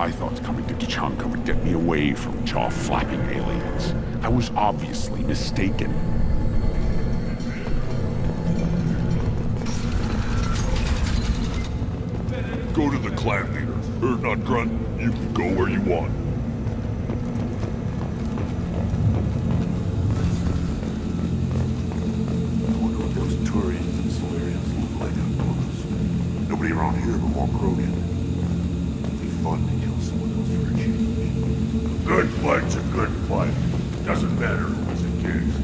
I thought coming to Tучанка would get me away from jaw-flapping aliens. I was obviously mistaken. Go to the clan leader. Or not grunt. You can go where you want. I wonder what those Turians and Solarians look like up close. Nobody around here but more Krogan. It'd be fun to kill some of those for a change. Good fight's a good fight. Doesn't matter who is engaged.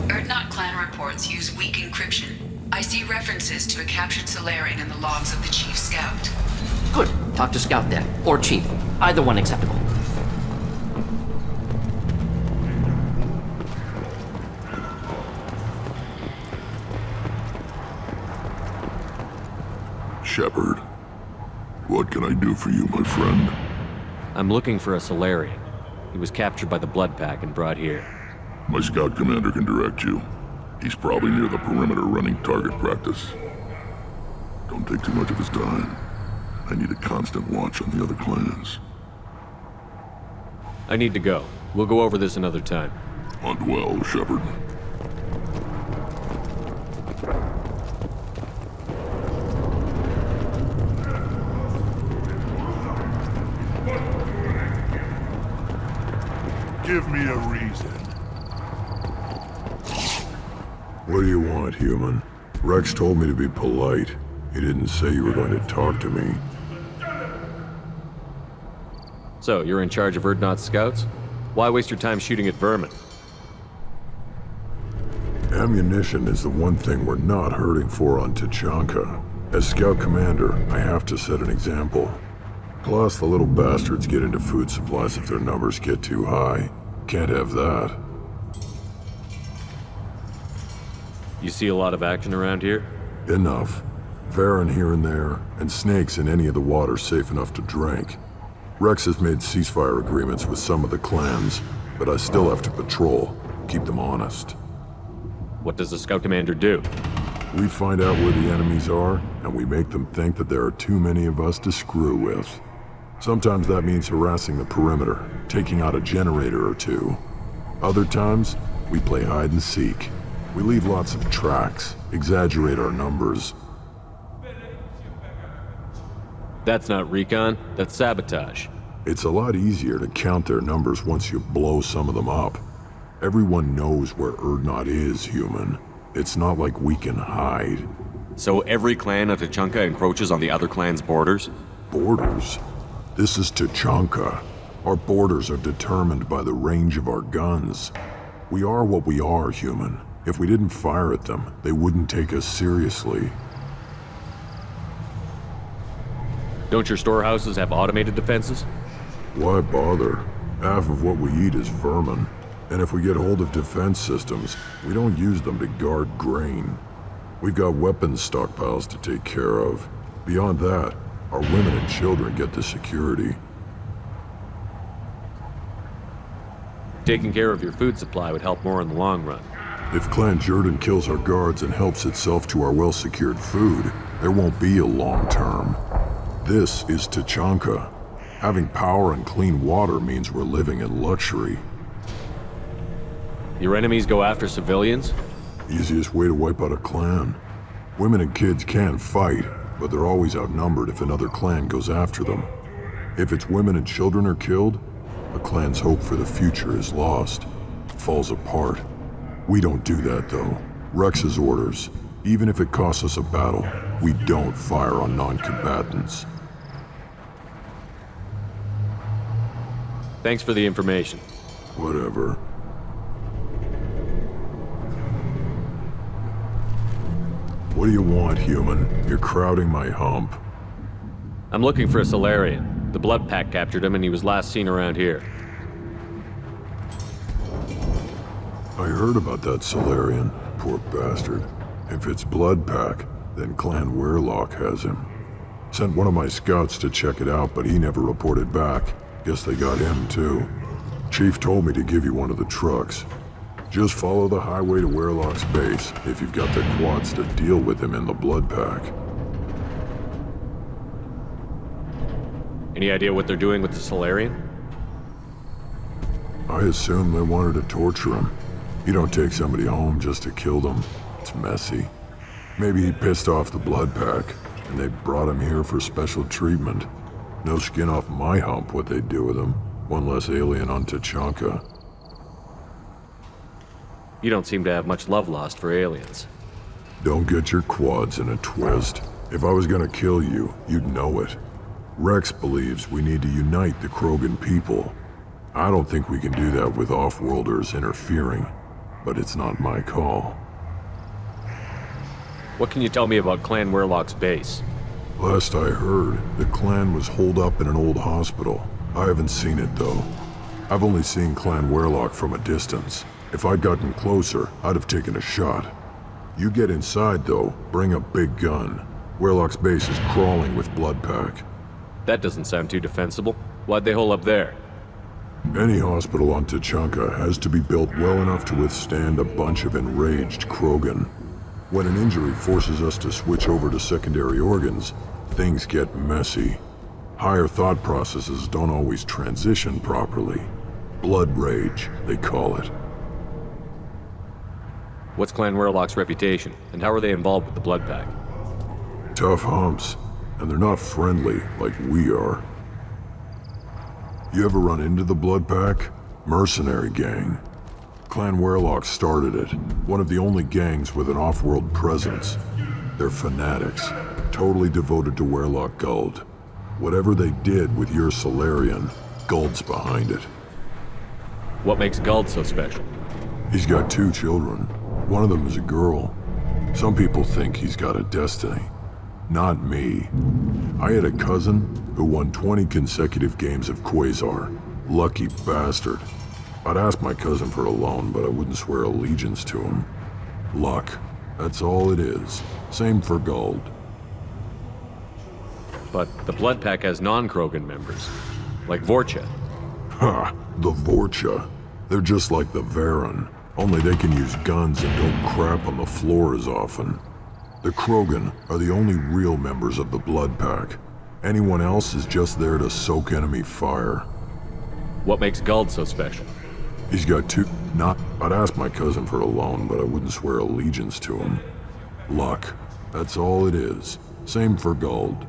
Erdnot clan reports use weak encryption. I see references to a captured Solarian in the logs of the Chief Scout. Good. Talk to Scout then. Or Chief. Either one acceptable. Shepard, what can I do for you, my friend? I'm looking for a Solarian. He was captured by the Blood Pack and brought here. My scout commander can direct you. He's probably near the perimeter running target practice. Don't take too much of his time. I need a constant watch on the other clans. I need to go. We'll go over this another time. Hunt well, Shepard. Give me a reason. What do you want, human? Rex told me to be polite. He didn't say you were going to talk to me. So, you're in charge of Erdnot's scouts? Why waste your time shooting at vermin? Ammunition is the one thing we're not hurting for on Tучанка. As scout commander, I have to set an example. Plus, the little bastards get into food supplies if their numbers get too high. Can't have that. You see a lot of action around here? Enough. Varen here and there, and snakes in any of the water safe enough to drink. Rex has made ceasefire agreements with some of the clans, but I still have to patrol, keep them honest. What does the scout commander do? We find out where the enemies are, and we make them think that there are too many of us to screw with. Sometimes that means harassing the perimeter, taking out a generator or two. Other times, we play hide and seek. We leave lots of tracks, exaggerate our numbers. That's not recon, that's sabotage. It's a lot easier to count their numbers once you blow some of them up. Everyone knows where Erdnot is, human. It's not like we can hide. So every clan of Tучанка encroaches on the other clan's borders? Borders? This is Tучанка. Our borders are determined by the range of our guns. We are what we are, human. If we didn't fire at them, they wouldn't take us seriously. Don't your storehouses have automated defenses? Why bother? Half of what we eat is vermin. And if we get hold of defense systems, we don't use them to guard grain. We've got weapons stockpiles to take care of. Beyond that, our women and children get the security. Taking care of your food supply would help more in the long run. If Clan Jordan kills our guards and helps itself to our well-secured food, there won't be a long term. This is Tучанка. Having power and clean water means we're living in luxury. Your enemies go after civilians? Easiest way to wipe out a clan. Women and kids can fight, but they're always outnumbered if another clan goes after them. If its women and children are killed, the clan's hope for the future is lost. It falls apart. We don't do that, though. Rex's orders. Even if it costs us a battle, we don't fire on non-combatants. Thanks for the information. Whatever. What do you want, human? You're crowding my hump. I'm looking for a Solarian. The Blood Pack captured him and he was last seen around here. I heard about that Solarian. Poor bastard. If it's Blood Pack, then Clan Warlock has him. Sent one of my scouts to check it out, but he never reported back. Guess they got him too. Chief told me to give you one of the trucks. Just follow the highway to Warlock's base if you've got the quads to deal with him in the Blood Pack. Any idea what they're doing with the Solarian? I assume they wanted to torture him. You don't take somebody home just to kill them. It's messy. Maybe he pissed off the blood pack, and they brought him here for special treatment. No skin off my hump what they'd do with him. One less alien on Tachanka. You don't seem to have much love lost for aliens. Don't get your quads in a twist. If I was gonna kill you, you'd know it. Rex believes we need to unite the Krogan people. I don't think we can do that with off-worlders interfering, but it's not my call. What can you tell me about Clan Werlock's base? Last I heard, the clan was holed up in an old hospital. I haven't seen it, though. I've only seen Clan Werlock from a distance. If I'd gotten closer, I'd have taken a shot. You get inside, though, bring a big gun. Werlock's base is crawling with blood pack. That doesn't sound too defensible. Why'd they hole up there? Any hospital on Tachanka has to be built well enough to withstand a bunch of enraged Krogan. When an injury forces us to switch over to secondary organs, things get messy. Higher thought processes don't always transition properly. Blood rage, they call it. What's Clan Werlock's reputation, and how are they involved with the blood pack? Tough humps, and they're not friendly like we are. You ever run into the blood pack? Mercenary gang. Clan Werlock started it, one of the only gangs with an off-world presence. They're fanatics, totally devoted to Werlock Guld. Whatever they did with your Solarian, Guld's behind it. What makes Guld so special? He's got 2 children. One of them is a girl. Some people think he's got a destiny. Not me. I had a cousin who won 20 consecutive games of Quasar. Lucky bastard. I'd ask my cousin for a loan, but I wouldn't swear allegiance to him. Luck. That's all it is. Same for Guld. But the blood pack has non-Krogan members, like Vorcha. Ha! The Vorcha. They're just like the Varen, only they can use guns and don't crap on the floor as often. The Krogan are the only real members of the blood pack. Anyone else is just there to soak enemy fire. What makes Guld so special? He's got 2... I'd ask my cousin for a loan, but I wouldn't swear allegiance to him. Luck. That's all it is. Same for Guld.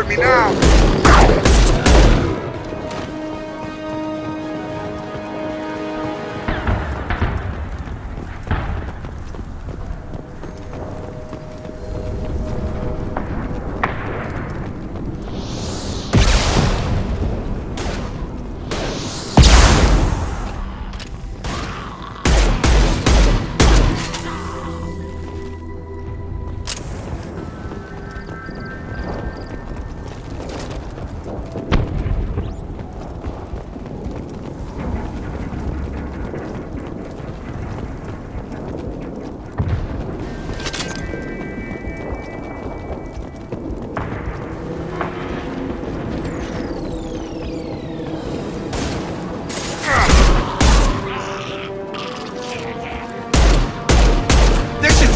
me now!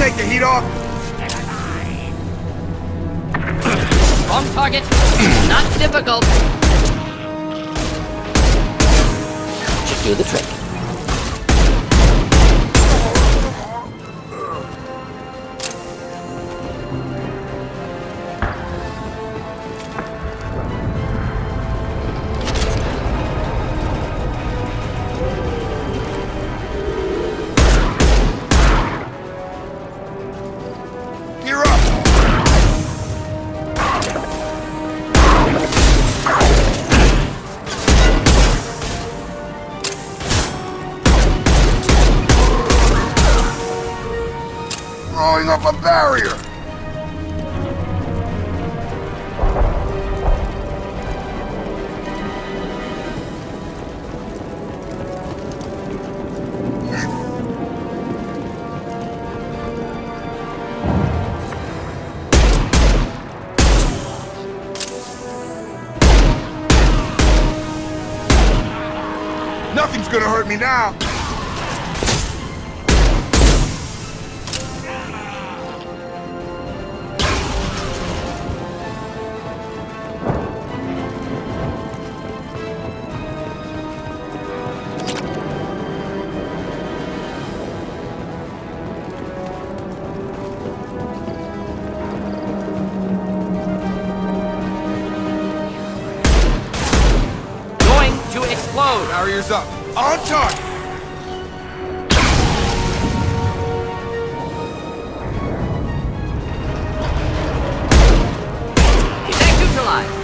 take the heat off? Wrong target. Not difficult. Should do the trick. Throwing up a barrier! Nothing's gonna hurt me now! Barriers up. On target. Effect neutralized.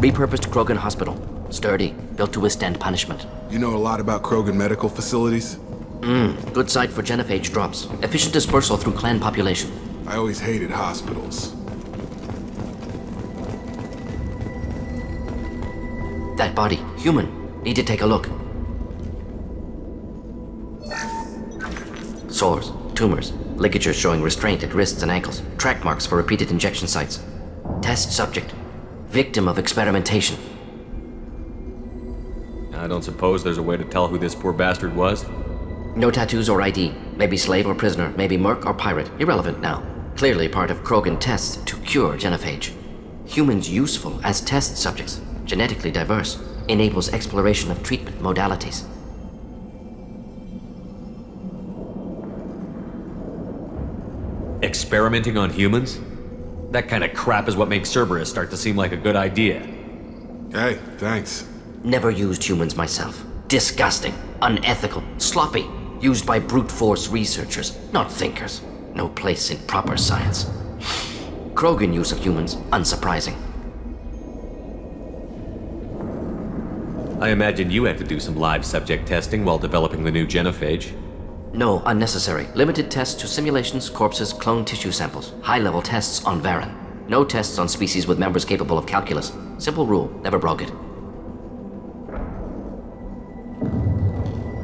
Repurposed Krogan Hospital. Sturdy, built to withstand punishment. You know a lot about Krogan medical facilities? Good site for genophage drops. Efficient dispersal through clan population. I always hated hospitals. That body, human. Need to take a look. Sores, tumors, ligatures showing restraint at wrists and ankles, track marks for repeated injection sites. Test subject. Victim of experimentation. I don't suppose there's a way to tell who this poor bastard was? No tattoos or ID. Maybe slave or prisoner, maybe merc or pirate. Irrelevant now. Clearly part of Krogan tests to cure genophage. Humans useful as test subjects. Genetically diverse. Enables exploration of treatment modalities. Experimenting on humans? That kind of crap is what makes Cerberus start to seem like a good idea. Hey, thanks. Never used humans myself. Disgusting, unethical, sloppy. Used by brute force researchers, not thinkers. No place in proper science. Krogan use of humans, unsurprising. I imagine you had to do some live subject testing while developing the new genophage. No, unnecessary. Limited tests to simulations, corpses, clone tissue samples. High-level tests on Varen. No tests on species with members capable of calculus. Simple rule, never broke it.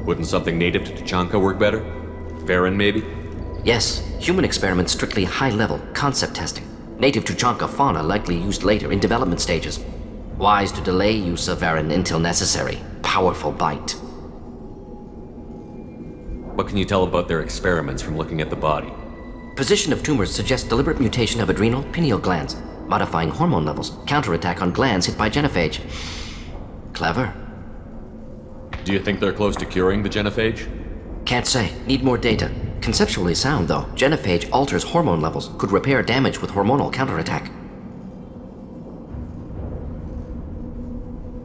Wouldn't something native to Tachanka work better? Varen, maybe? Yes, human experiments strictly high-level, concept testing. Native Tuchanka fauna likely used later in development stages. Wise to delay use of Varen until necessary. Powerful bite. What can you tell about their experiments from looking at the body? Position of tumors suggests deliberate mutation of adrenal, pineal glands, modifying hormone levels, counterattack on glands hit by genophage. Clever. Do you think they're close to curing the genophage? Can't say. Need more data. Conceptually sound, though. Genophage alters hormone levels, could repair damage with hormonal counterattack.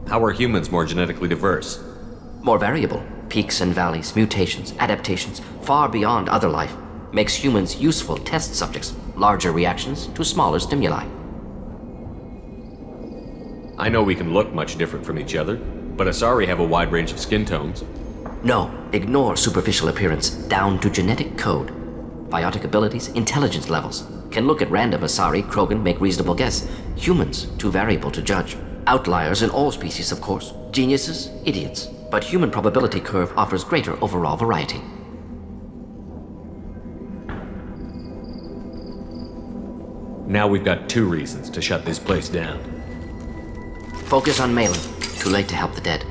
How are humans more genetically diverse? More variable. Peaks and valleys, mutations, adaptations, far beyond other life. Makes humans useful test subjects. Larger reactions to smaller stimuli. I know we can look much different from each other, but Asari have a wide range of skin tones. No, ignore superficial appearance, down to genetic code. Biotic abilities, intelligence levels. Can look at random Asari, Krogan, make reasonable guess. Humans, too variable to judge. Outliers in all species, of course. Geniuses, idiots. But human probability curve offers greater overall variety. Now we've got 2 reasons to shut this place down. Focus on Malin. Too late to help the dead.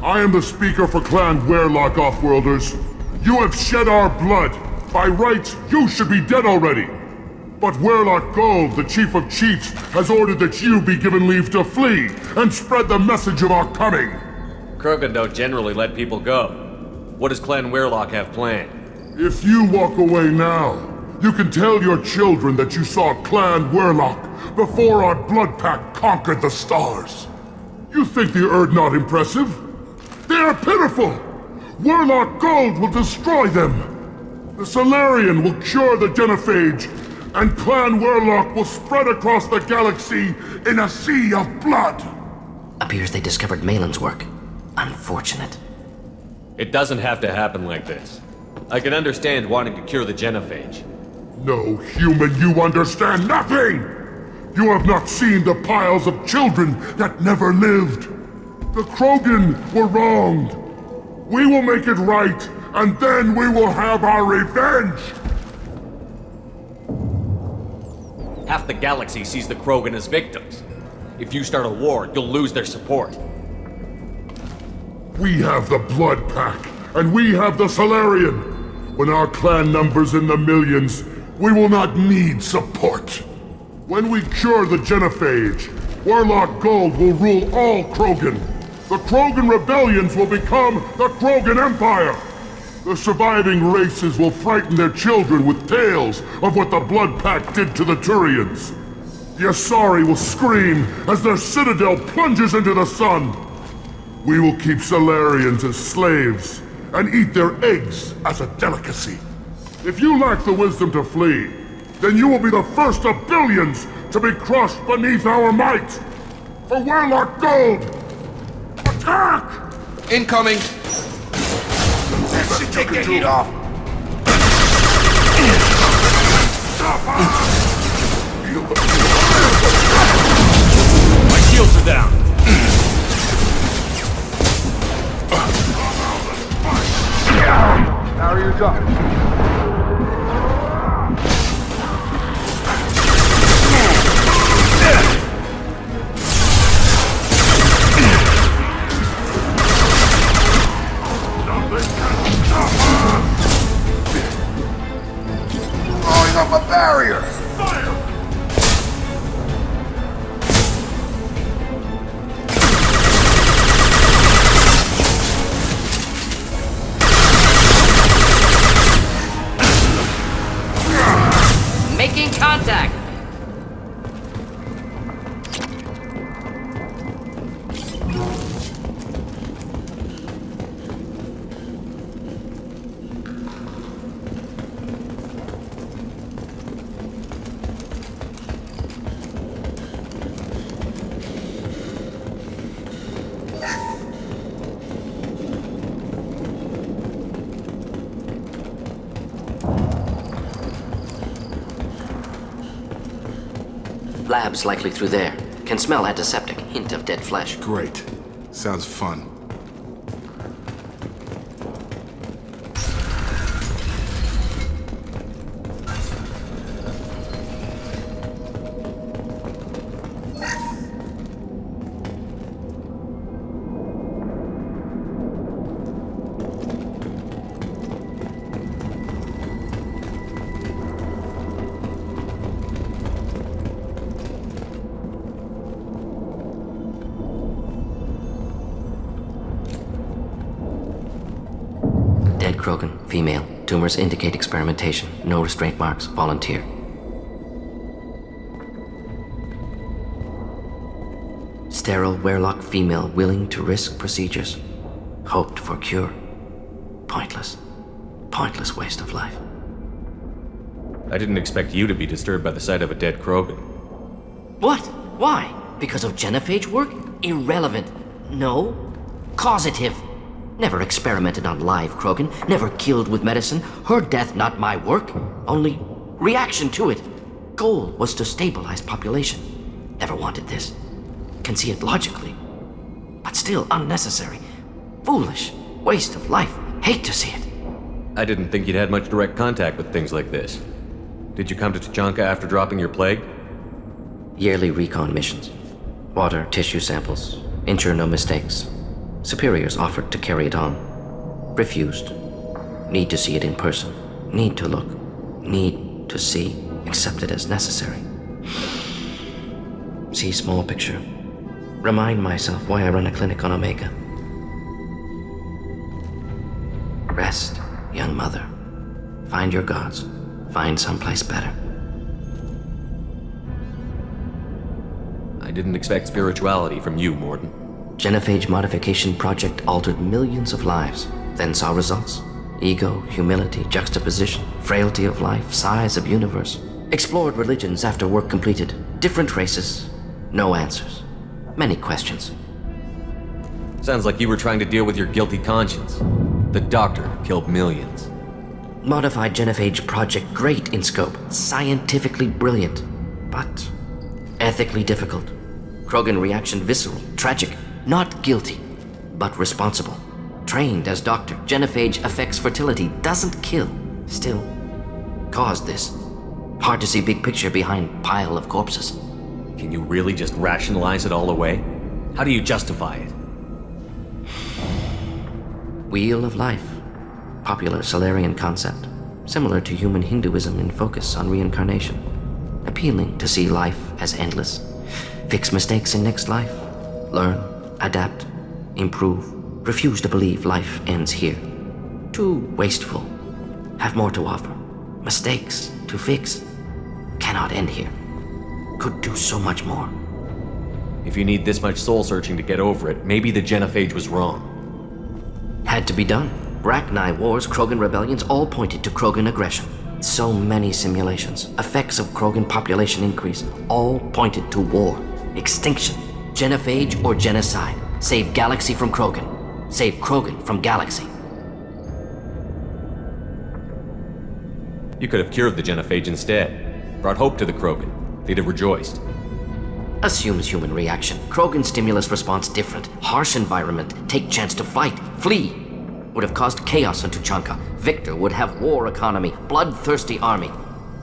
I am the speaker for Clan Werlock, Offworlders. You have shed our blood. By rights, you should be dead already. But Werlock Gold, the Chief of Chiefs, has ordered that you be given leave to flee and spread the message of our coming. Krogan don't generally let people go. What does Clan Werlock have planned? If you walk away now, you can tell your children that you saw Clan Werlock before our blood pact conquered the stars. You think the Erd not impressive? They are pitiful! Werlock Gold will destroy them! The Solarian will cure the genophage, and Clan Werlock will spread across the galaxy in a sea of blood! Appears they discovered Malin's work. Unfortunate. It doesn't have to happen like this. I can understand wanting to cure the genophage. No, human, you understand nothing! You have not seen the piles of children that never lived! The Krogan were wronged. We will make it right, and then we will have our revenge! Half the galaxy sees the Krogan as victims. If you start a war, you'll lose their support. We have the Blood Pack, and we have the Solarian. When our clan numbers in the millions, we will not need support. When we cure the genophage, Werlock Gold will rule all Krogan. The Krogan rebellions will become the Krogan Empire! The surviving races will frighten their children with tales of what the Blood Pact did to the Turians. The Asari will scream as their citadel plunges into the sun. We will keep Solarians as slaves and eat their eggs as a delicacy. If you lack the wisdom to flee, then you will be the first of billions to be crushed beneath our might! For Werlock Gold! Attack! Incoming! That should take the heat off! My shields are down! How are you doing? Throwing up a barrier! Fire! Making contact! Labs likely through there. Can smell antiseptic, hint of dead flesh. Great. Sounds fun. Krogan, female. Tumors indicate experimentation. No restraint marks. Volunteer. Sterile Werelock female willing to risk procedures. Hoped for cure. Pointless. Pointless waste of life. I didn't expect you to be disturbed by the sight of a dead Krogan. What? Why? Because of genophage work? Irrelevant. No. Causative. Never experimented on live Krogan, never killed with medicine. Her death not my work, only reaction to it. Goal was to stabilize population. Never wanted this. Can see it logically, but still unnecessary. Foolish. Waste of life. Hate to see it. I didn't think you'd had much direct contact with things like this. Did you come to Tachanka after dropping your plague? Yearly recon missions. Water, tissue samples. Ensure no mistakes. Superiors offered to carry it on. Refused. Need to see it in person. Need to look. Need to see. Accept it as necessary. See small picture. Remind myself why I run a clinic on Omega. Rest, young mother. Find your gods. Find someplace better. I didn't expect spirituality from you, Morden. Genophage modification project altered millions of lives, then saw results. Ego, humility, juxtaposition, frailty of life, size of universe. Explored religions after work completed. Different races. No answers. Many questions. Sounds like you were trying to deal with your guilty conscience. The doctor killed millions. Modified genophage project great in scope. Scientifically brilliant. But ethically difficult. Krogan reaction visceral, tragic. Not guilty, but responsible. Trained as doctor, genophage affects fertility, doesn't kill. Still, caused this. Hard to see big picture behind pile of corpses. Can you really just rationalize it all away? How do you justify it? Wheel of life. Popular Solarian concept. Similar to human Hinduism in focus on reincarnation. Appealing to see life as endless. Fix mistakes in next life. Learn. Adapt, improve, refuse to believe life ends here. Too wasteful, have more to offer. Mistakes to fix, cannot end here. Could do so much more. If you need this much soul searching to get over it, maybe the genophage was wrong. Had to be done. Rachni wars, Krogan rebellions, all pointed to Krogan aggression. So many simulations, effects of Krogan population increase, all pointed to war, extinction. Genophage or genocide. Save Galaxy from Krogan. Save Krogan from Galaxy. You could have cured the genophage instead. Brought hope to the Krogan. They'd have rejoiced. Assumes human reaction. Krogan stimulus response different. Harsh environment. Take chance to fight. Flee. Would have caused chaos on Tuchanka. Victor would have war economy. Bloodthirsty army.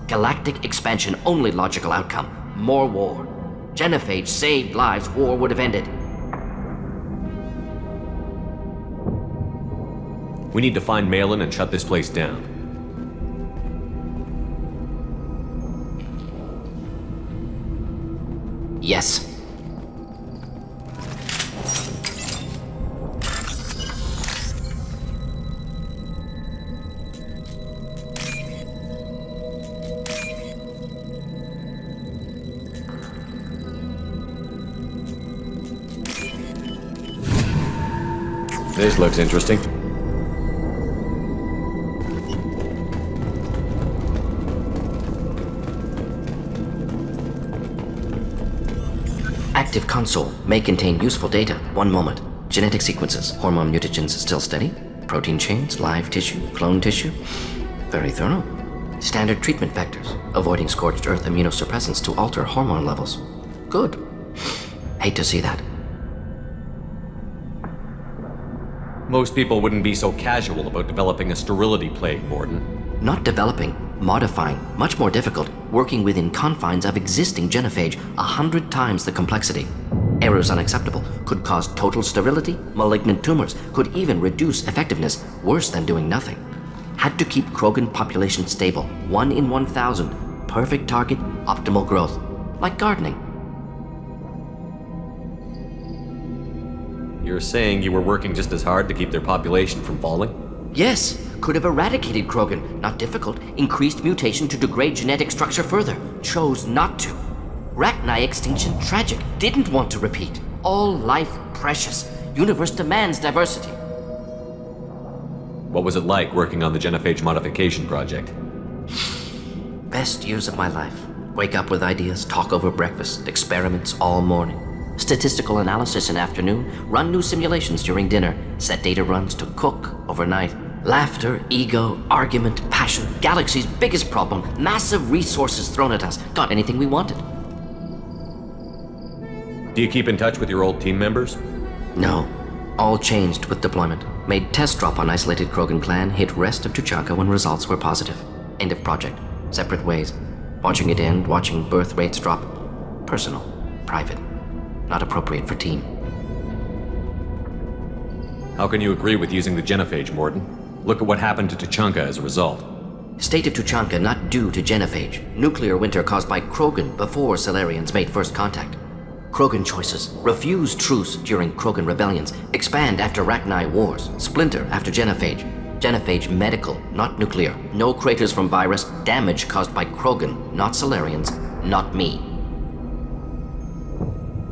Galactic expansion only logical outcome. More war. Genophage saved lives, war would have ended. We need to find Malin and shut this place down. Yes. This looks interesting. Active console may contain useful data. One moment. Genetic sequences, hormone mutagens still steady. Protein chains, live tissue, clone tissue. Very thorough. Standard treatment vectors, avoiding scorched earth immunosuppressants to alter hormone levels. Good. Hate to see that. Most people wouldn't be so casual about developing a sterility plague, Morden. Not developing, modifying, much more difficult, working within confines of existing genophage 100 times the complexity. Errors unacceptable, could cause total sterility, malignant tumors, could even reduce effectiveness, worse than doing nothing. Had to keep Krogan population stable, 1 in 1,000, perfect target, optimal growth. Like gardening. You're saying you were working just as hard to keep their population from falling? Yes, could have eradicated Krogan. Not difficult. Increased mutation to degrade genetic structure further. Chose not to. Rachni extinction tragic. Didn't want to repeat. All life precious. Universe demands diversity. What was it like working on the genophage modification project? Best years of my life. Wake up with ideas, talk over breakfast, experiments all morning. Statistical analysis in afternoon, run new simulations during dinner, set data runs to cook overnight. Laughter, ego, argument, passion, Galaxy's biggest problem, massive resources thrown at us. Got anything we wanted. Do you keep in touch with your old team members? No. All changed with deployment. Made test drop on isolated Krogan clan, hit rest of Tuchanka when results were positive. End of project. Separate ways. Watching it end, watching birth rates drop. Personal. Private. Not appropriate for team. How can you agree with using the genophage, Morden? Look at what happened to Tachanka as a result. State of Tuchanka not due to genophage. Nuclear winter caused by Krogan before Salarians made first contact. Krogan choices. Refuse truce during Krogan rebellions. Expand after Rachni wars. Splinter after genophage. Genophage medical, not nuclear. No craters from virus. Damage caused by Krogan, not Salarians, not me.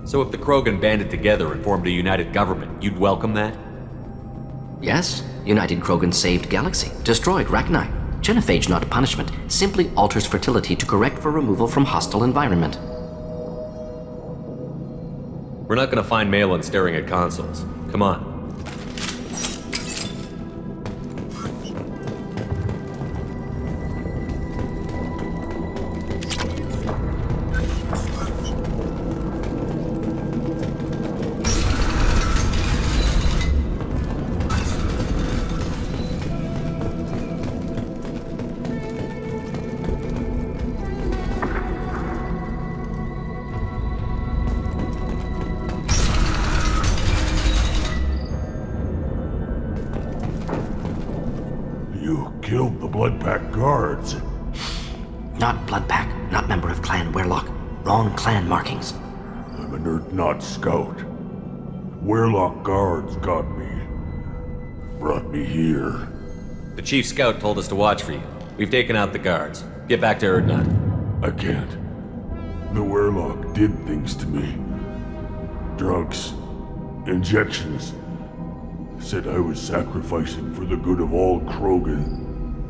So if the Krogan banded together and formed a united government, you'd welcome that? Yes. United Krogan saved Galaxy. Destroyed Rachni. Genophage not punishment. Simply alters fertility to correct for removal from hostile environment. We're not gonna find Malin staring at consoles. Come on. Killed the Bloodpack guards. Not Bloodpack, not member of Clan Werlock. Wrong clan markings. I'm a nerd, not scout. Werlock guards got me. Brought me here. The chief scout told us to watch for you. We've taken out the guards. Get back to Erdnot. I can't. The Werlock did things to me. Drugs. Injections. Said I was sacrificing for the good of all Krogan.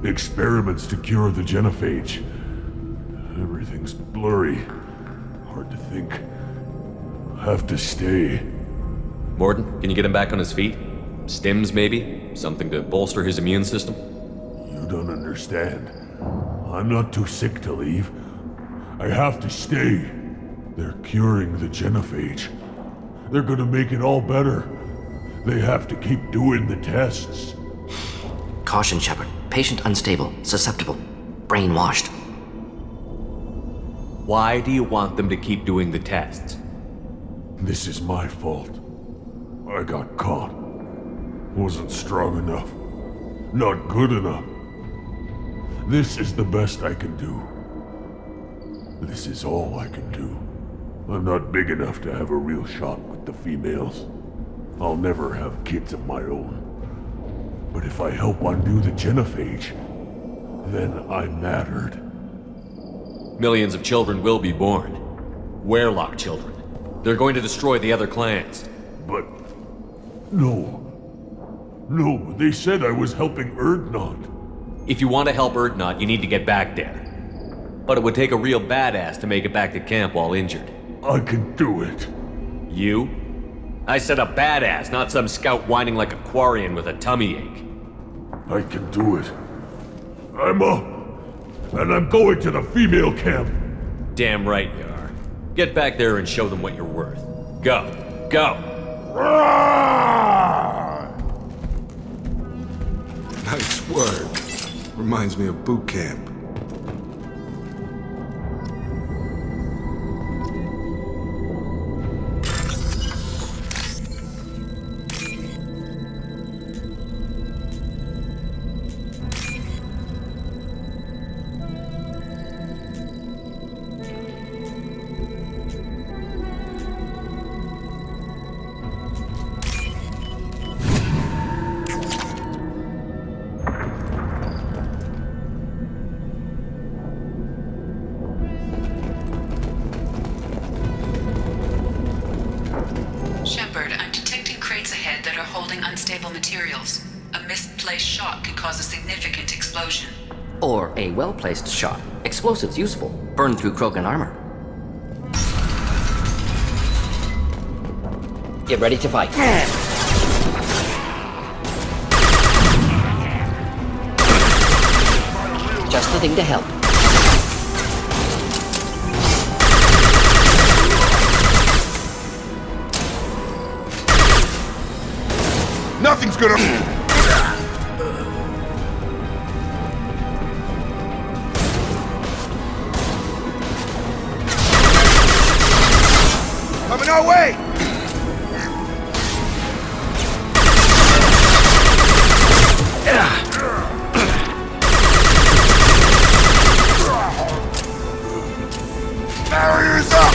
Experiments to cure the genophage. Everything's blurry. Hard to think. Have to stay. Morden, can you get him back on his feet? Stims, maybe? Something to bolster his immune system? You don't understand. I'm not too sick to leave. I have to stay. They're curing the genophage. They're gonna make it all better. They have to keep doing the tests. Caution, Shepard. Patient unstable, susceptible, brainwashed. Why do you want them to keep doing the tests? This is my fault. I got caught. Wasn't strong enough. Not good enough. This is the best I can do. This is all I can do. I'm not big enough to have a real shot with the females. I'll never have kids of my own. But if I help undo the genophage, then I mattered. Millions of children will be born. Werlock children. They're going to destroy the other clans. But... No. No, they said I was helping Erdnot. If you want to help Erdnot, you need to get back there. But it would take a real badass to make it back to camp while injured. I can do it. You? I said a badass, not some scout whining like a Quarian with a tummy ache. I can do it. I'm up. and I'm going to the female camp. Damn right you are. Get back there and show them what you're worth. Go. Go! Nice work. Reminds me of boot camp. Shepard, I'm detecting crates ahead that are holding unstable materials. A misplaced shot could cause a significant explosion. Or a well-placed shot. Explosives useful. Burn through Krogan armor. Get ready to fight. Just the thing to help. Nothing's gonna... Coming our way! Barriers up!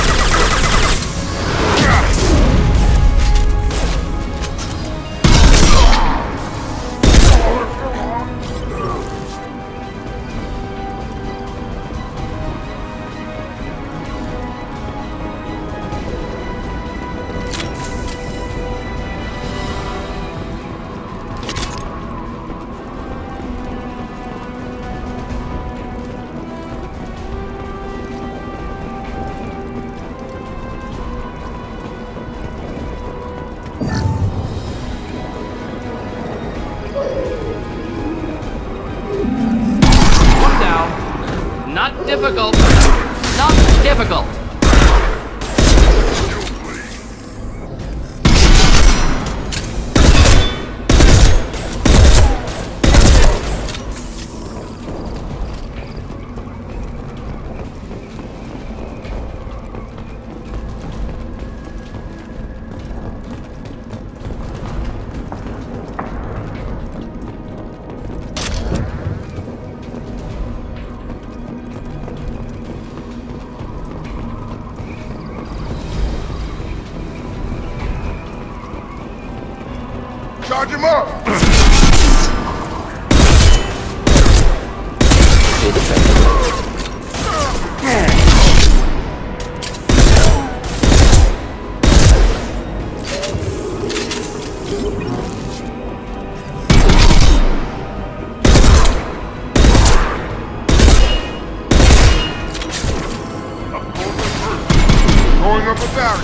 Not difficult. Not difficult. Charge him up! Going up a barrier.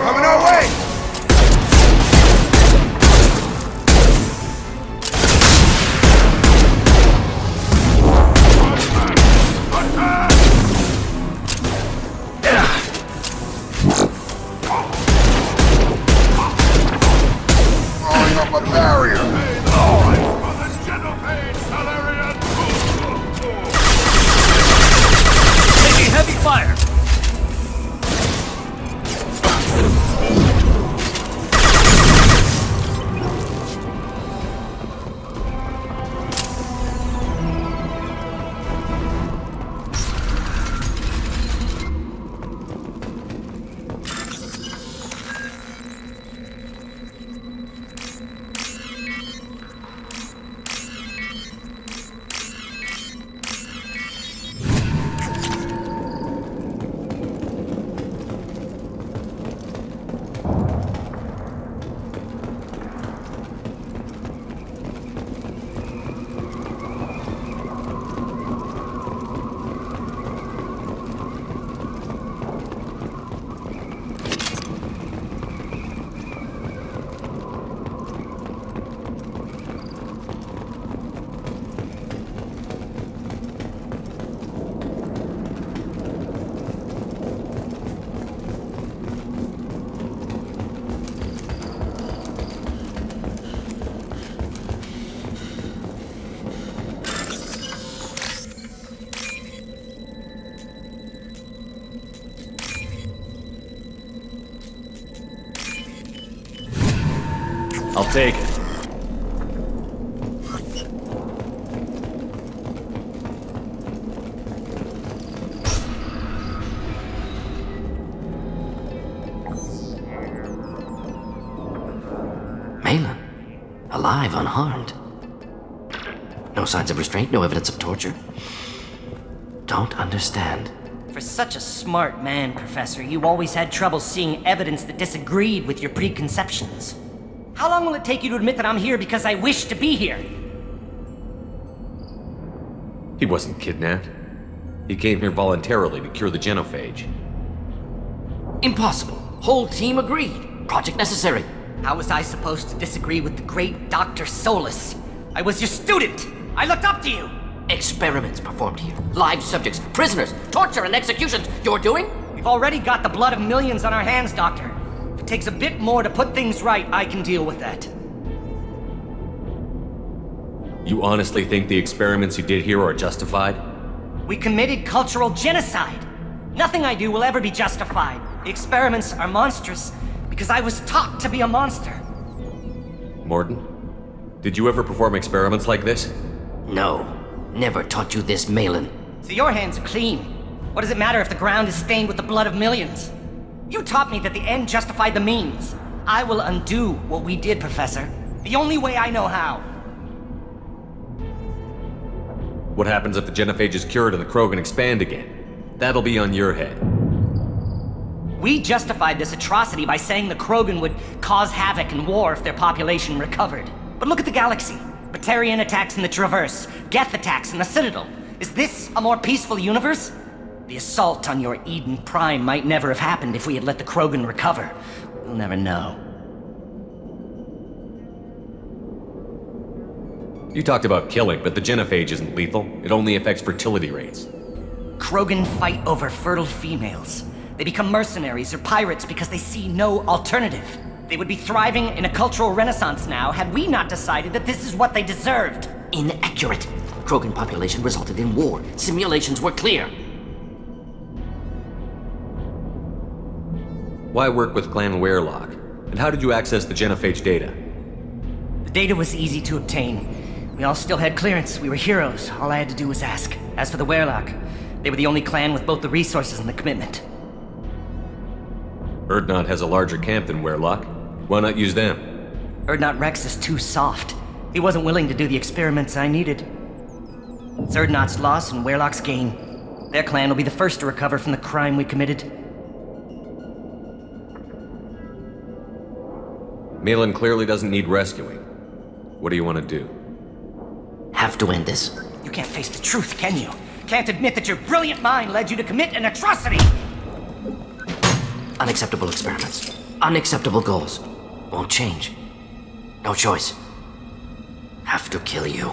Coming our way! Throwing up a barrier! Taking heavy fire! Take it. Malin, alive, unharmed. No signs of restraint, no evidence of torture. Don't understand. For such a smart man, Professor, you always had trouble seeing evidence that disagreed with your preconceptions. How long will it take you to admit that I'm here because I wish to be here? He wasn't kidnapped. He came here voluntarily to cure the genophage. Impossible. Whole team agreed. Project necessary. How was I supposed to disagree with the great Dr. Solus? I was your student! I looked up to you! Experiments performed here. Live subjects, prisoners, torture and executions. You're doing? We've already got the blood of millions on our hands, Doctor. If it takes a bit more to put things right, I can deal with that. You honestly think the experiments you did here are justified? We committed cultural genocide. Nothing I do will ever be justified. The experiments are monstrous because I was taught to be a monster. Morton, did you ever perform experiments like this? No. Never taught you this, Malin. So your hands are clean. What does it matter if the ground is stained with the blood of millions? You taught me that the end justified the means. I will undo what we did, Professor. The only way I know how. What happens if the genophage is cured and the Krogan expand again? That'll be on your head. We justified this atrocity by saying the Krogan would cause havoc and war if their population recovered. But look at the galaxy. Batarian attacks in the Traverse, Geth attacks in the Citadel. Is this a more peaceful universe? The assault on your Eden Prime might never have happened if we had let the Krogan recover. We'll never know. You talked about killing, but the genophage isn't lethal. It only affects fertility rates. Krogan fight over fertile females. They become mercenaries or pirates because they see no alternative. They would be thriving in a cultural renaissance now had we not decided that this is what they deserved. Inaccurate. Krogan population resulted in war. Simulations were clear. Why work with Clan Warlock? And how did you access the genophage data? The data was easy to obtain. We all still had clearance. We were heroes. All I had to do was ask. As for the Warlock, they were the only clan with both the resources and the commitment. Urdnot has a larger camp than Warlock. Why not use them? Urdnot Rex is too soft. He wasn't willing to do the experiments I needed. It's Urdnot's loss and Warlock's gain. Their clan will be the first to recover from the crime we committed. Malin clearly doesn't need rescuing. What do you want to do? Have to end this. You can't face the truth, can you? Can't admit that your brilliant mind led you to commit an atrocity! Unacceptable experiments. Unacceptable goals. Won't change. No choice. Have to kill you.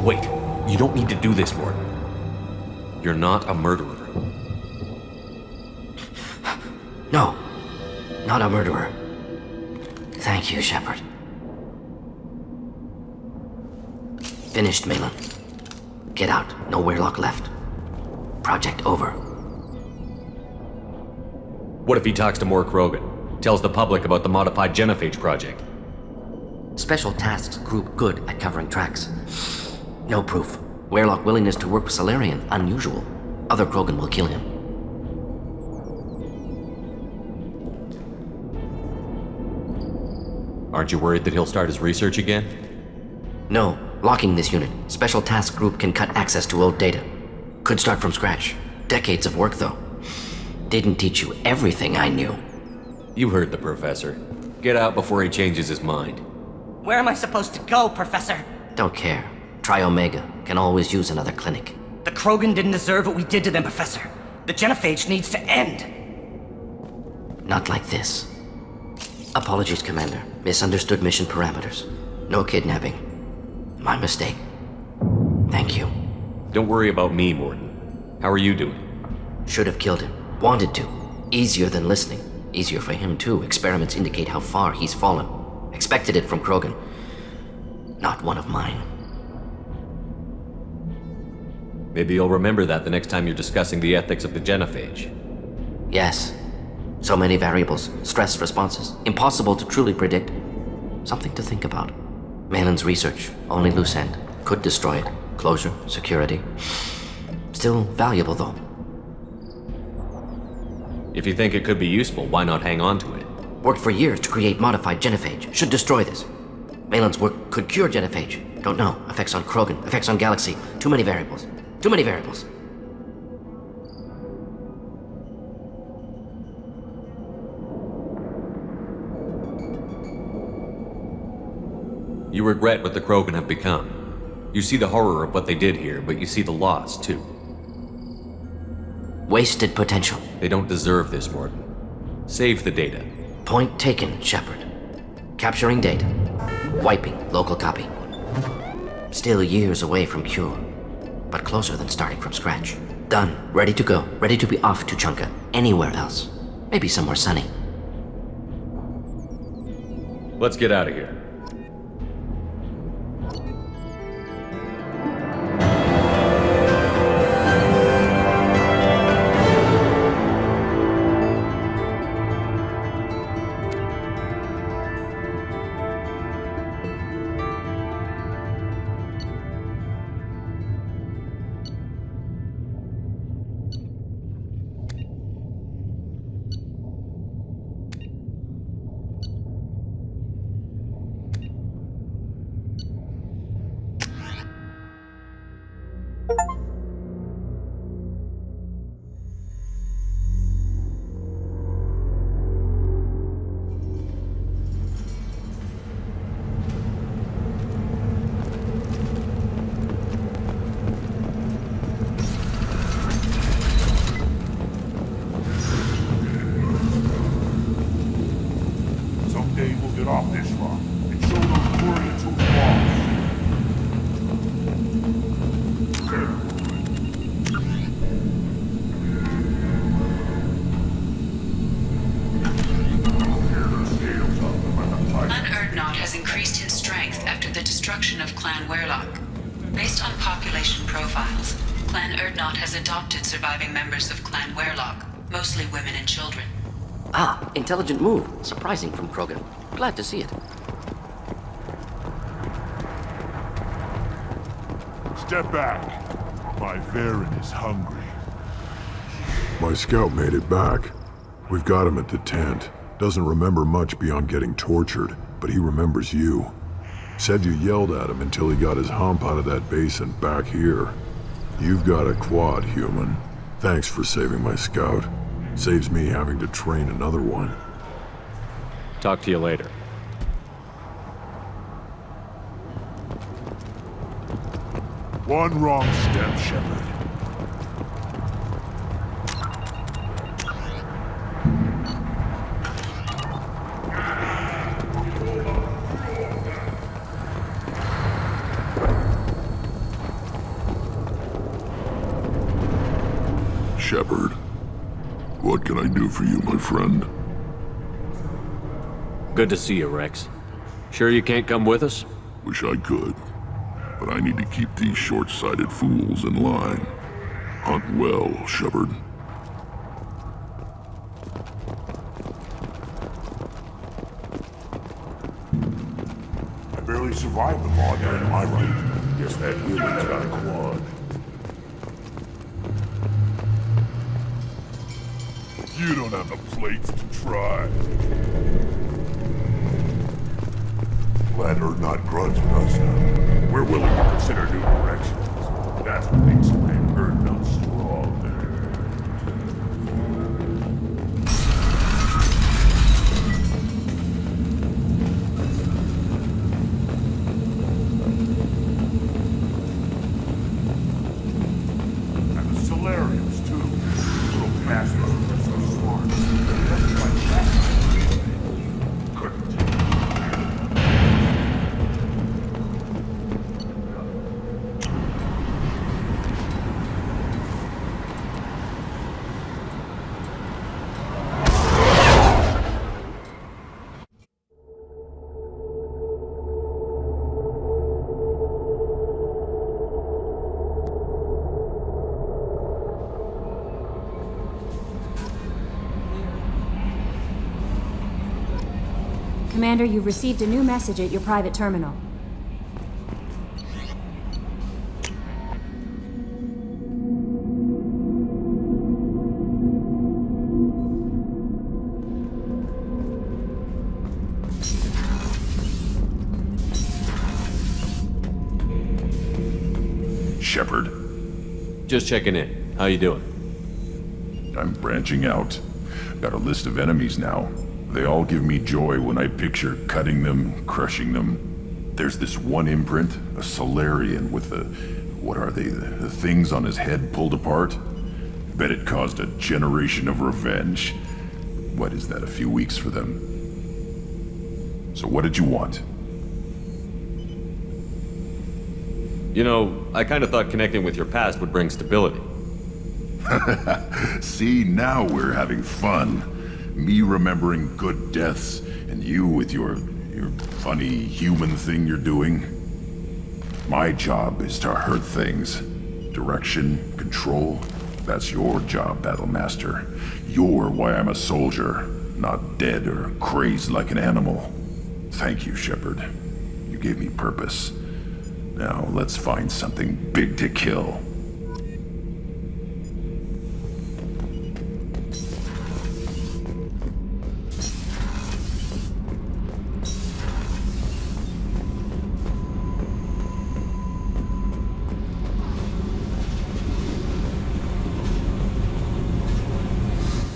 Wait, you don't need to do this, Morton. You're not a murderer. No, not a murderer. Thank you, Shepard. Finished, Malin. Get out. No Warlock left. Project over. What if he talks to more Krogan? Tells the public about the modified genophage project? Special tasks group good at covering tracks. No proof. Warlock willingness to work with Salarian, unusual. Other Krogan will kill him. Aren't you worried that he'll start his research again? No. Locking this unit. Special task group can cut access to old data. Could start from scratch. Decades of work, though. Didn't teach you everything I knew. You heard the professor. Get out before he changes his mind. Where am I supposed to go, Professor? Don't care. Try Omega. Can always use another clinic. The Krogan didn't deserve what we did to them, Professor. The genophage needs to end. Not like this. Apologies, Commander. Misunderstood mission parameters. No kidnapping. My mistake. Thank you. Don't worry about me, Morton. How are you doing? Should have killed him. Wanted to. Easier than listening. Easier for him, too. Experiments indicate how far he's fallen. Expected it from Krogan. Not one of mine. Maybe you'll remember that the next time you're discussing the ethics of the genophage. Yes. So many variables. Stress responses. Impossible to truly predict. Something to think about. Malin's research, only loose end. Could destroy it. Closure, security. Still valuable, though. If you think it could be useful, why not hang on to it? Worked for years to create modified genophage. Should destroy this. Malin's work could cure genophage. Don't know. Effects on Krogan, effects on Galaxy. Too many variables. Too many variables. You regret what the Krogan have become. You see the horror of what they did here, but you see the loss, too. Wasted potential. They don't deserve this, Morton. Save the data. Point taken, Shepard. Capturing data. Wiping local copy. Still years away from cure, but closer than starting from scratch. Done. Ready to go. Ready to be off Tuchanka. Anywhere else. Maybe somewhere sunny. Let's get out of here. Intelligent move. Surprising from Krogan. Glad to see it. Step back. My Varen is hungry. My scout made it back. We've got him at the tent. Doesn't remember much beyond getting tortured, but he remembers you. Said you yelled at him until he got his hump out of that basin back here. You've got a quad, human. Thanks for saving my scout. Saves me having to train another one. Talk to you later. One wrong step, Shepard. Shepard, what can I do for you, my friend? Good to see you, Rex. Sure you can't come with us? Wish I could, but I need to keep these short-sighted fools in line. Hunt well, Shepard. I barely survived the log in my right. Guess that human's got a quad. You don't have the plates to try. Glad Erdnot gruns with us now. We're willing to consider new directions. That's what makes man Erdnot strong. And the Solarians, too. Little bastards are so smart. That's like that. Couldn't. Commander, you've received a new message at your private terminal. Shepard. Just checking in. How you doing? I'm branching out. Got a list of enemies now. They all give me joy when I picture cutting them, crushing them. There's this one imprint, a Solarian with the... what are they? The things on his head pulled apart? Bet it caused a generation of revenge. What is that, a few weeks for them? So what did you want? You know, I kind of thought connecting with your past would bring stability. See, now we're having fun. Me remembering good deaths, and you with your funny human thing you're doing. My job is to hurt things. Direction, control, that's your job, Battlemaster. You're why I'm a soldier, not dead or crazed like an animal. Thank you, Shepard. You gave me purpose. Now, let's find something big to kill.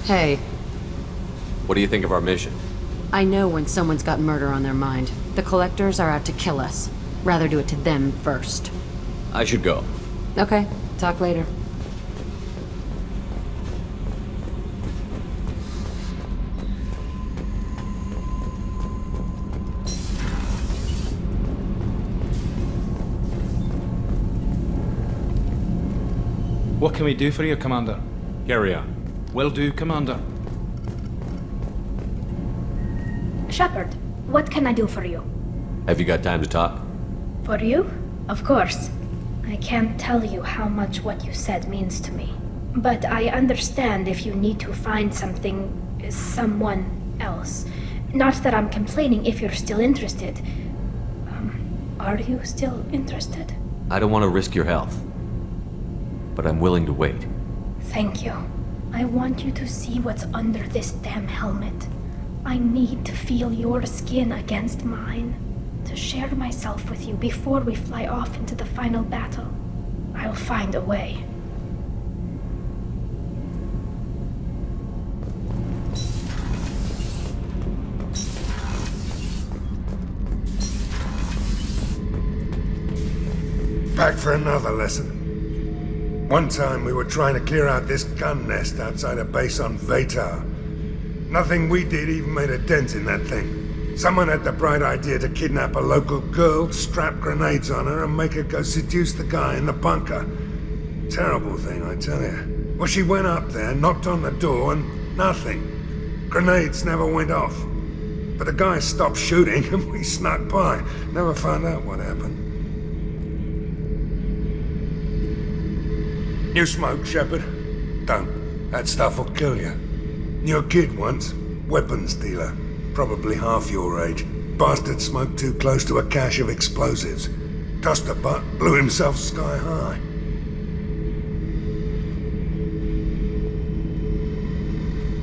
Hey. What do you think of our mission? I know when someone's got murder on their mind. The Collectors are out to kill us. Rather do it to them first. I should go. Okay, talk later. What can we do for you, Commander? Carry on. Will do, Commander. Shepard, what can I do for you? Have you got time to talk? For you? Of course. I can't tell you how much what you said means to me. But I understand if you need to find someone else. Not that I'm complaining if you're still interested. Are you still interested? I don't want to risk your health. But I'm willing to wait. Thank you. I want you to see what's under this damn helmet. I need to feel your skin against mine. To share myself with you before we fly off into the final battle. I'll find a way. Back for another lesson. One time we were trying to clear out this gun nest outside a base on Vatar. Nothing we did even made a dent in that thing. Someone had the bright idea to kidnap a local girl, strap grenades on her, and make her go seduce the guy in the bunker. Terrible thing, I tell you. Well, she went up there, knocked on the door, and nothing. Grenades never went off. But the guy stopped shooting, and we snuck by. Never found out what happened. You smoke, Shepard? Don't. That stuff will kill you. Knew a kid once. Weapons dealer. Probably half your age. Bastard smoked too close to a cache of explosives. Tossed a butt, blew himself sky high.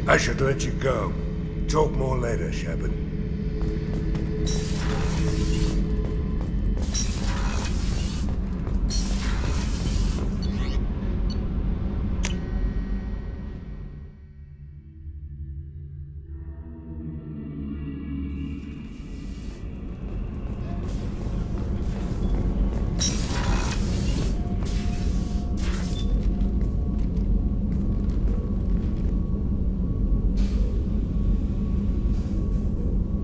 I should let you go. Talk more later, Shepard.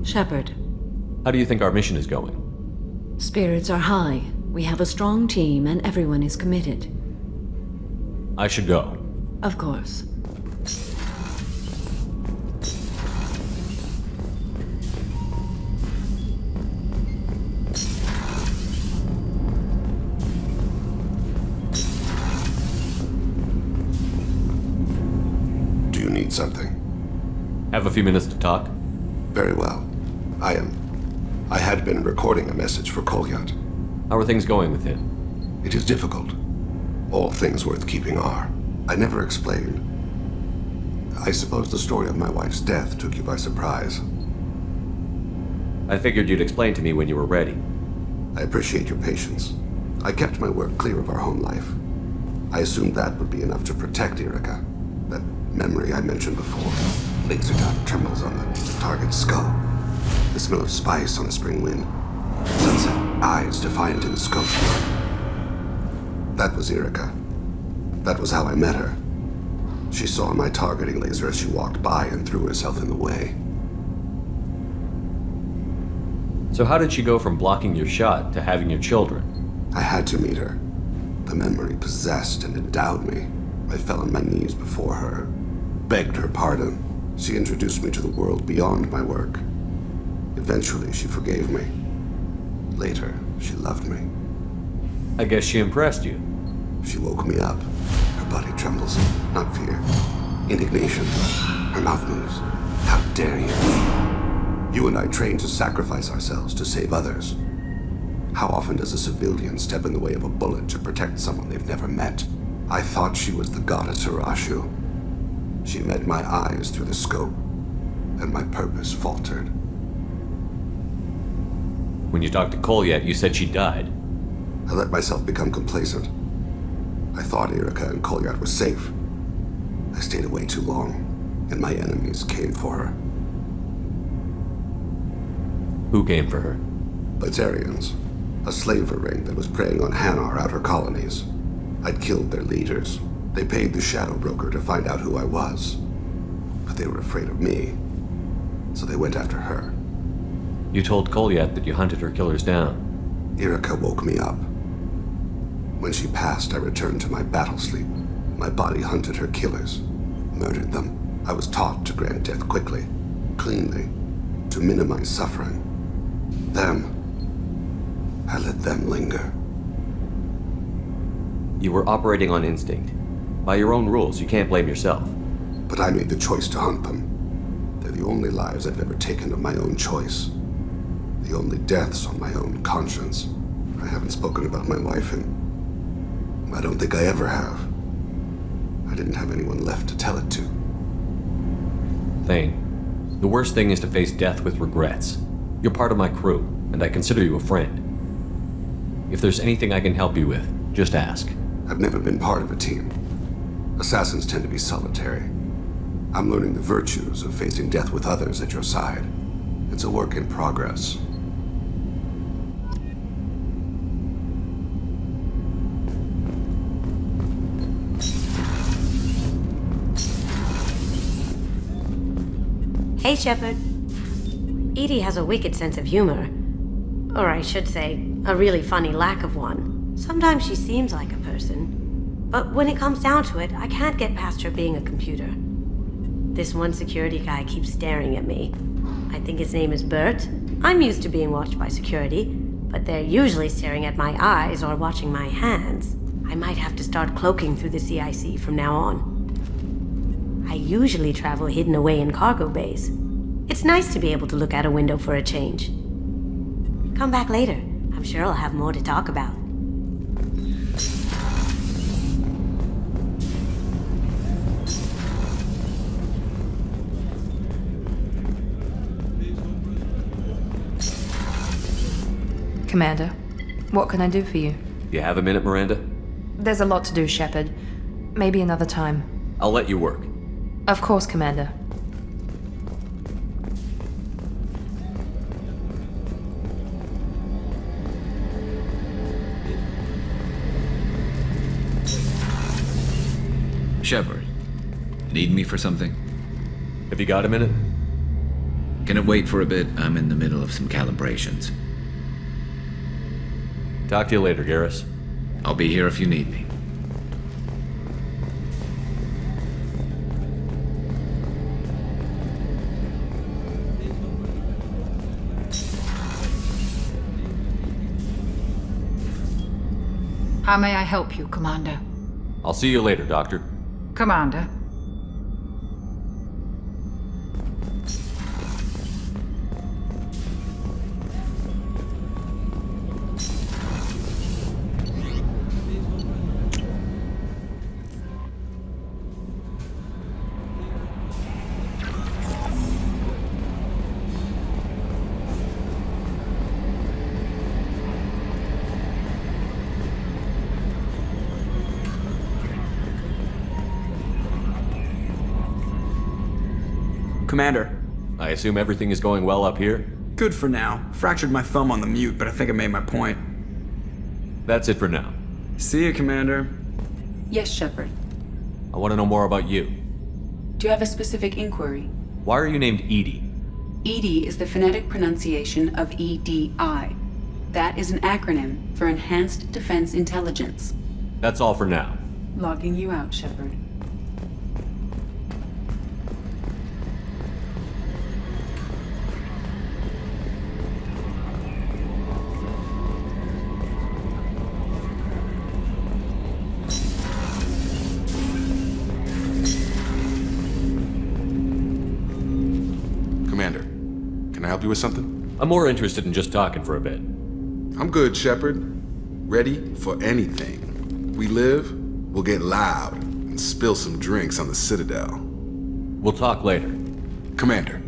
Shepard. How do you think our mission is going? Spirits are high. We have a strong team and everyone is committed. I should go. Of course. Do you need something? Have a few minutes to talk? Very well. I had been recording a message for Kolyat. How are things going with him? It is difficult. All things worth keeping are. I never explained. I suppose the story of my wife's death took you by surprise. I figured you'd explain to me when you were ready. I appreciate your patience. I kept my work clear of our home life. I assumed that would be enough to protect Erica. That memory I mentioned before. Laser dot trembles on the target's skull. The smell of spice on a spring wind. Sunset eyes defiant in the scope. That was Erica. That was how I met her. She saw my targeting laser as she walked by and threw herself in the way. So how did she go from blocking your shot to having your children? I had to meet her. The memory possessed and endowed me. I fell on my knees before her, begged her pardon. She introduced me to the world beyond my work. Eventually, she forgave me. Later, she loved me. I guess she impressed you. She woke me up. Her body trembles. Not fear. Indignation. Her mouth moves. How dare you? You and I trained to sacrifice ourselves to save others. How often does a civilian step in the way of a bullet to protect someone they've never met? I thought she was the goddess Arashu. She met my eyes through the scope, and my purpose faltered. When you talked to Kolyat, you said she died. I let myself become complacent. I thought Erica and Kolyat were safe. I stayed away too long, and my enemies came for her. Who came for her? Batarians. A slaver ring that was preying on Hanar outer colonies. I'd killed their leaders. They paid the shadow broker to find out who I was. But they were afraid of me, so they went after her. You told Kolyat that you hunted her killers down. Erica woke me up. When she passed, I returned to my battle sleep. My body hunted her killers, murdered them. I was taught to grant death quickly, cleanly, to minimize suffering. I let them linger. You were operating on instinct. By your own rules, you can't blame yourself. But I made the choice to hunt them. They're the only lives I've ever taken of my own choice. The only deaths on my own conscience. I haven't spoken about my wife, and I don't think I ever have. I didn't have anyone left to tell it to. Thane, the worst thing is to face death with regrets. You're part of my crew, and I consider you a friend. If there's anything I can help you with, just ask. I've never been part of a team. Assassins tend to be solitary. I'm learning the virtues of facing death with others at your side. It's a work in progress. Hey, Shepard. Edie has a wicked sense of humor. Or I should say, a really funny lack of one. Sometimes she seems like a person. But when it comes down to it, I can't get past her being a computer. This one security guy keeps staring at me. I think his name is Bert. I'm used to being watched by security, but they're usually staring at my eyes or watching my hands. I might have to start cloaking through the CIC from now on. I usually travel hidden away in cargo bays. It's nice to be able to look out a window for a change. Come back later. I'm sure I'll have more to talk about. Commander, what can I do for you? You have a minute, Miranda? There's a lot to do, Shepard. Maybe another time. I'll let you work. Of course, Commander. Shepard, need me for something? Have you got a minute? Can it wait for a bit? I'm in the middle of some calibrations. Talk to you later, Garrus. I'll be here if you need me. How may I help you, Commander? I'll see you later, Doctor. Commander. Commander. I assume everything is going well up here? Good for now. Fractured my thumb on the mute, but I think I made my point. That's it for now. See you, Commander. Yes, Shepard. I want to know more about you. Do you have a specific inquiry? Why are you named Edie? EDI is the phonetic pronunciation of EDI. That is an acronym for Enhanced Defense Intelligence. That's all for now. Logging you out, Shepard. Commander, can I help you with something? I'm more interested in just talking for a bit. I'm good, Shepard. Ready for anything. We live, we'll get loud and spill some drinks on the Citadel. We'll talk later. Commander.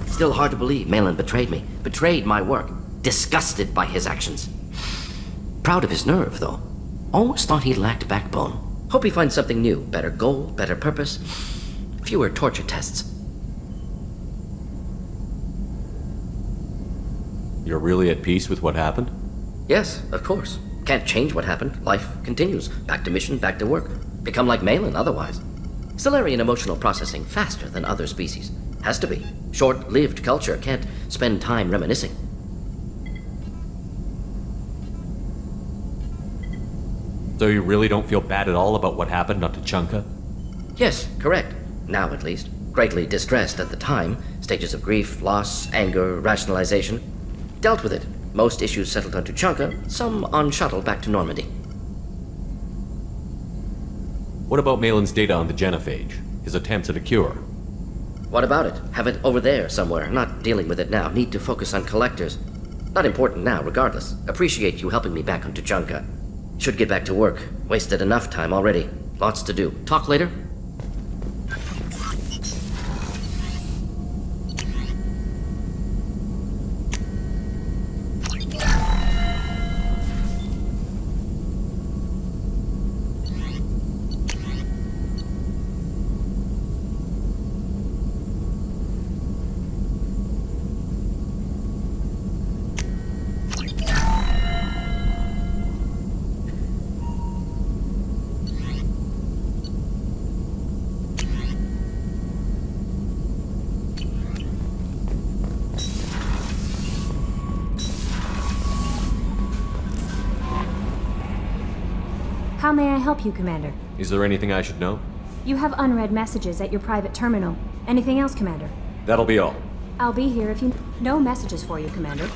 Still hard to believe Malin betrayed me. Betrayed my work. Disgusted by his actions. Proud of his nerve, though. Always thought he lacked backbone. Hope he finds something new. Better goal, better purpose. Fewer torture tests. You're really at peace with what happened? Yes, of course. Can't change what happened. Life continues. Back to mission, back to work. Become like Malin otherwise. Solarian emotional processing faster than other species. Has to be. Short-lived culture can't spend time reminiscing. So you really don't feel bad at all about what happened on Tучанка? Yes, correct. Now at least. Greatly distressed at the time. Stages of grief, loss, anger, rationalization. Dealt with it. Most issues settled on Tучанка, some on shuttle back to Normandy. What about Malin's data on the genophage? His attempts at a cure? What about it? Have it over there somewhere. Not dealing with it now. Need to focus on collectors. Not important now, regardless. Appreciate you helping me back on Tучанка. Should get back to work. Wasted enough time already. Lots to do. Talk later? How may I help you, Commander? Is there anything I should know? You have unread messages at your private terminal. Anything else, Commander? That'll be all. I'll be here if you... No messages for you, Commander.